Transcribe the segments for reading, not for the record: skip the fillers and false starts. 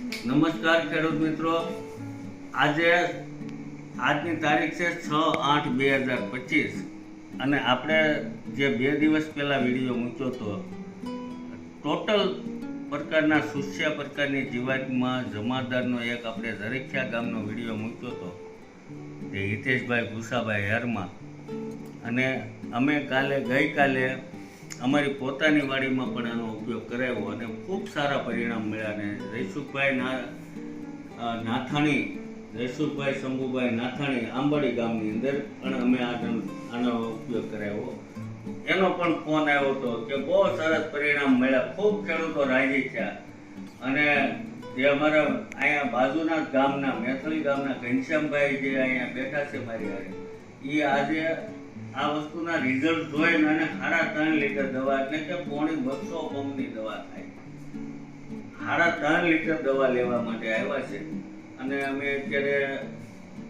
નમસ્કાર ખેડૂત મિત્રો, આજની તારીખ છે 6/8/2025 અને આપણે જે 2 દિવસ પહેલાં વિડીયો મૂક્યો હતો ટોટલ પ્રકારના સુસ્યા પ્રકારની જીવાતમાં જમાદારનો એક આપણે ઝરીખ્યા ગામનો વિડીયો મૂક્યો હતો જે હિતેશભાઈ ભૂસાભાઈ હેરમાં. અને અમે ગઈકાલે અમારી પોતાની વાડીમાં પણ આનો ઉપયોગ કરાવ્યો અને ખૂબ સારા પરિણામ મળ્યા. અને જયસુખભાઈ શંભુભાઈ નાથાણી આંબાડી ગામની અંદર પણ અમે આનો ઉપયોગ કરાવ્યો. એનો પણ ફોન આવ્યો હતો કે બહુ સરસ પરિણામ મળ્યા, ખૂબ ખેડૂતો રાજી થયા. અને જે અમારા અહીંયા બાજુના ગામના મેથલી ગામના ઘનશ્યામભાઈ જે અહીંયા બેઠા છે મારી હારે, એ આજે આ વસ્તુના રિઝલ્ટ જોઈને અને 3.5 લીટર દવા એટલે કે 250 પંપની દવા થાય, 3.5 લીટર દવા લેવા માટે આવ્યા છે. અને અમે અત્યારે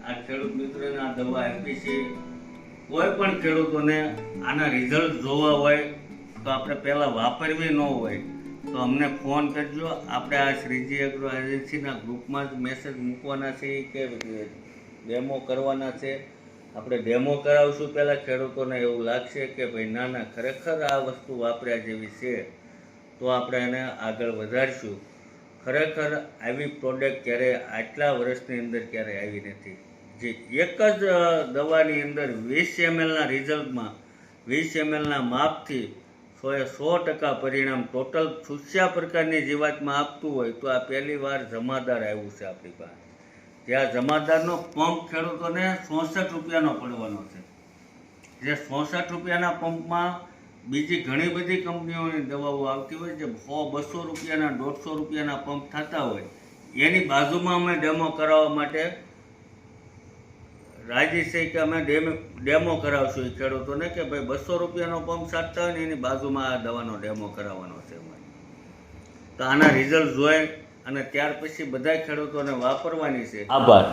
આ ખેડૂત મિત્રોને આ દવા આપી છે. કોઈ પણ ખેડૂતોને આના રિઝલ્ટ જોવા હોય તો આપણે પહેલાં વાપરવી ન હોય તો અમને ફોન કરજો. આપણે આ શ્રીજી એગ્રો એજન્સીના ગ્રુપમાં જ મેસેજ મૂકવાના છે કે ડેમો કરવાના છે. આપણે ડેમો કરાવશું. પહેલાં ખેડૂતોને એવું લાગશે કે ભાઈ ના ખરેખર આ વસ્તુ વાપર્યા જેવી છે તો આપણે એને આગળ વધારશું. ખરેખર આવી પ્રોડક્ટ ક્યારે આટલા વર્ષની અંદર ક્યારે આવી નથી. જે એક જ દવાની અંદર 20 mlના રિઝલ્ટમાં 20 mlના માપથી 100% પરિણામ ટોટલ સુસ્યા પ્રકારની જીવાતમાં આપતું હોય તો આ પહેલી વાર જમાદાર આવ્યું છે આપણી પાસે. જ્યાં જમાદારનો પંપ ખેડૂતોને 66 રૂપિયાનો પડવાનો છે. જે 66 રૂપિયાના પંપમાં બીજી ઘણી બધી કંપનીઓની દવાઓ આવતી હોય જે 100-200 રૂપિયાના 150 રૂપિયાના પંપ થતા હોય, એની બાજુમાં અમે ડેમો કરાવવા માટે રાજી છે કે અમે ડેમો કરાવશું એ ખેડૂતોને કે ભાઈ 200 રૂપિયાનો પંપ છાંટતા હોય ને એની બાજુમાં આ દવાનો ડેમો કરાવવાનો છે અમારે. તો આના રિઝલ્ટ જોઈ અને ત્યાર પછી બધા ખેડૂતોને વાપરવાની છે. આભાર.